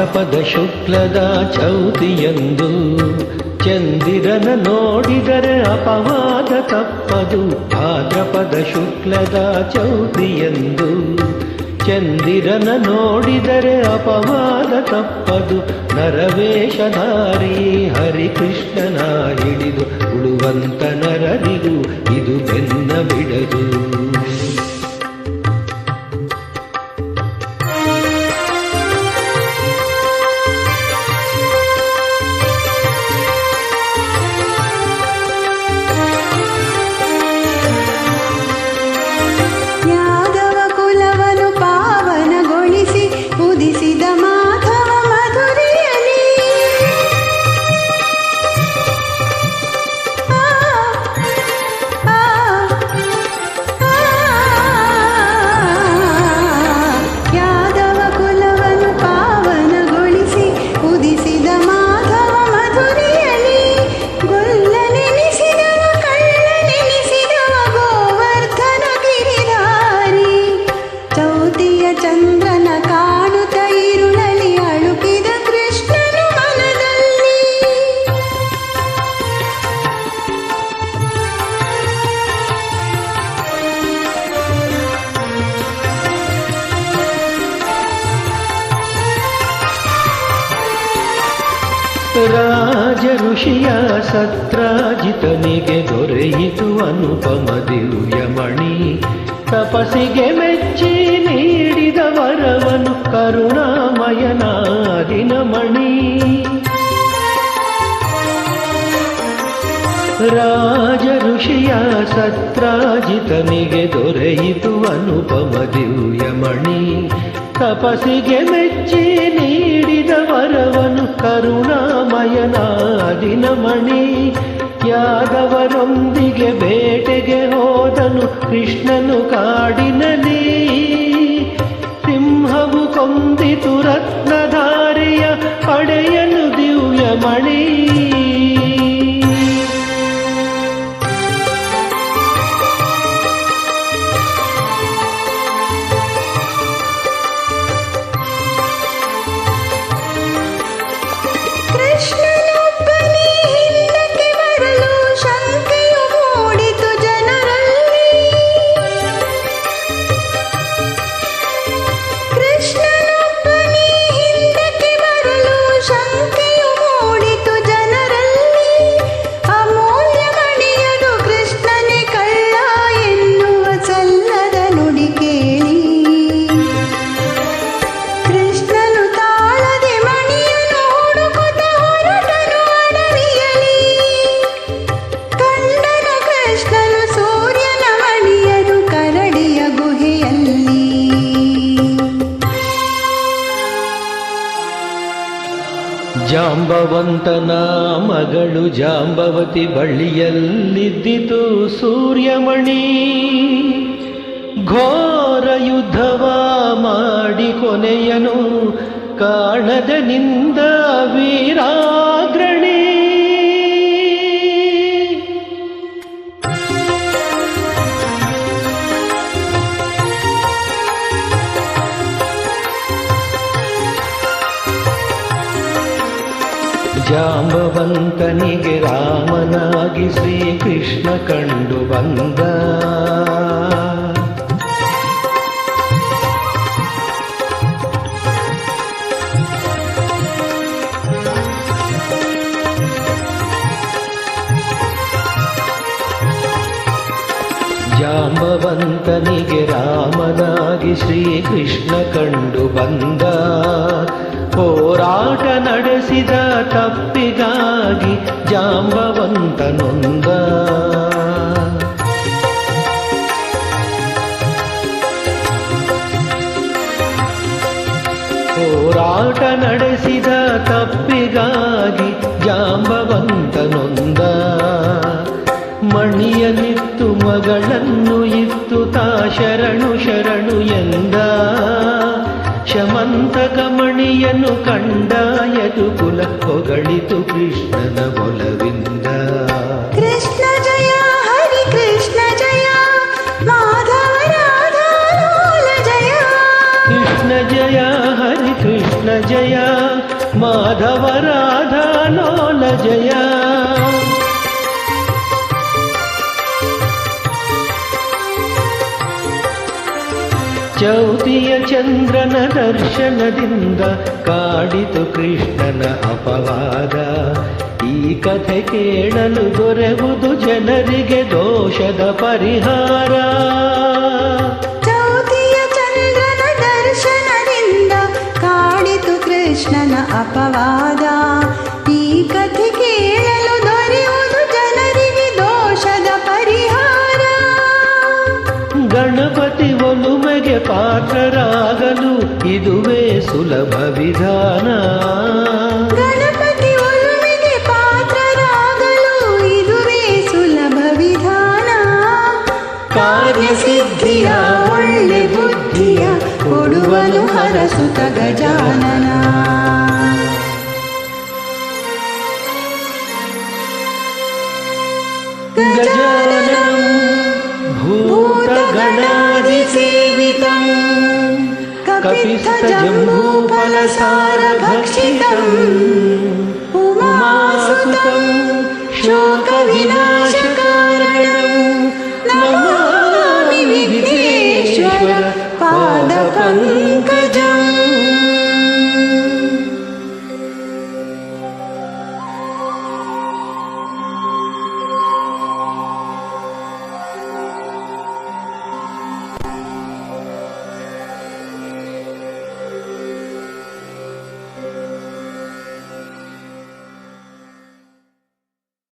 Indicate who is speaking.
Speaker 1: ಭಾದ್ರಪದ ಶುಕ್ಲದ ಚೌತಿಯಂದು ಚಂದಿರನ ನೋಡಿದರೆ ಅಪವಾದ ತಪ್ಪದು. ಭಾದ್ರಪದ ಶುಕ್ಲದ ಚೌತಿಯಂದು ಚಂದಿರನ ನೋಡಿದರೆ ಅಪವಾದ ತಪ್ಪದು. ನರವೇಷಧಾರಿ ಹರಿಕೃಷ್ಣನ ಹಿಡಿದು ಉಳುವಂತ ನರರಿಗೂ ಇದು ಬೆನ್ನ ಬಿಡದು.
Speaker 2: ಚಂದ್ರನ ಕಾಣುತ್ತ ಇರುಳಲಿ ಅಳುಕಿದ ಕೃಷ್ಣನು ಮನದಲ್ಲಿ.
Speaker 1: ರಾಜ ಋಷಿಯ ಸತ್ರಾಜಿತನಿಗೆ ದೊರೆಯಿತು ಅನುಪಮ ದಿವ್ಯಮಣಿ. ತಪಸ್ಸಿಗೆ ಮೆಚ್ಚಿ ನೀಡಿದ ವರವನು ಕರುಣಾಮಯನಾದಿನಮಣಿ. ರಾಜ ಋಷಿಯ ಸತ್ರಾಜಿತನಿಗೆ ದೊರೆಯಿತು ಅನುಪಮ ದಿವ್ಯಮಣಿ. ತಪಸ್ಸಿಗೆ ಮೆಚ್ಚಿ ನೀಡಿದ ವರವನು ಕರುಣಾಮಯನಾದಿನಮಣಿ. ಯಾದವರೊಂದಿಗೆ ಬೇಟೆಗೆ ಹೋದನು ಕೃಷ್ಣನು ಕಾಡಿನಲ್ಲಿ. ಸಿಂಹವು ಕೊಂದಿತು ರತ್ನಧಾರಿಯ ಪಡೆಯನು ದಿವ್ಯಮಣಿ. ಜಾಂಬವಂತನ ಮಗಳು ಜಾಂಬವತಿ ಬಳ್ಳಿಯಲ್ಲಿದ್ದಿತು ಸೂರ್ಯಮಣಿ. ಘೋರ ಯುದ್ಧವ ಮಾಡಿ ಕೊನೆಯನು ಕಾಣದ ನಿಂದ ವೀರಾಗ್ರಣಿ. ಜಾಂಬವಂತನಿಗೆ ರಾಮನಾಗಿ ಶ್ರೀಕೃಷ್ಣ ಕಂಡು ಬಂದ. ಜಾಂಬವಂತನಿಗೆ ರಾಮನಾಗಿ ಶ್ರೀಕೃಷ್ಣ ಕಂಡು ಬಂದ. ಹೋರಾಟ ನಡೆಸಿದ ತಪ್ಪಿಗಾಗಿ ಜಾಂಬವಂತನೊಂದ. ಹೋರಾಟ ನಡೆಸಿದ ತಪ್ಪಿಗಾಗಿ ಜಾಂಬವಂತನೊಂದ. ಮಣಿಯನಿತ್ತು ಮಗಳನ್ನು ಇತ್ತು ತಾ ಶರಣು ಶರಣು ಎಂದ. ಶಮಂತಕ ಮಣಿಯನ್ನು ಕಂಡ ಯದುಕುಲ ಹೊಗಳಿತು ಕೃಷ್ಣನ ಒಲವಿಂದ.
Speaker 2: ಕೃಷ್ಣ ಜಯ ಹರಿ ಕೃಷ್ಣ ಜಯ ಮಾಧವ ರಾಧಾ ಲೋಲ ಜಯ.
Speaker 1: ಕೃಷ್ಣ ಜಯ ಹರಿ ಕೃಷ್ಣ ಜಯ ಮಾಧವ ರಾಧಾ ಲೋಲ ಜಯ. ಚೌತಿಯ ಚಂದ್ರನ ದರ್ಶನದಿಂದ ಕಾಡಿತು ಕೃಷ್ಣನ ಅಪವಾದ. ಈ ಕಥೆ ಕೇಳಲು ದೊರೆವುದು ಜನರಿಗೆ ದೋಷದ ಪರಿಹಾರ.
Speaker 2: ಚೌತಿಯ ಚಂದ್ರನ ದರ್ಶನದಿಂದ ಕಾಡಿತು ಕೃಷ್ಣನ ಅಪವಾದ. ಈ ಕಥೆ ಕೇಳಲು ದೊರೆಯುವುದು ಜನರಿಗೆ ದೋಷದ ಪರಿಹಾರ.
Speaker 1: ಗಣಪತಿ ಒಲುಮೆಗೆ ಪಾತ್ರರಾಗಲು ಇದುವೇ ಸುಲಭ ವಿಧಾನ.
Speaker 2: ಗಣಪತಿ ಒಲುಮೆಗೆ ಪಾತ್ರರಾಗಲು ಇದುವೇ ಸುಲಭ ವಿಧಾನ. ಕಾರ್ಯಸಿದ್ಧಿಯ ಒಳ್ಳೆ ಬುದ್ಧಿಯ ಕೊಡುವನು ಹರಸುತ ಗಜಾನನ.
Speaker 1: ಗಜಾನನಂ ಭೂತಗಣಾದಿಸೇವಿತಂ ಕಪಿಸ್ಥಜಂಬೂಫಲಸಾರಭಕ್ಷಿತಂ ಉಮಾಸುತಂ ಶೋಕವಿನಾಶಕಾರಣಂ ನಮಾಮಿ ವಿಘ್ನೇಶ್ವರ ಪಾದಪಂಕಜಂ.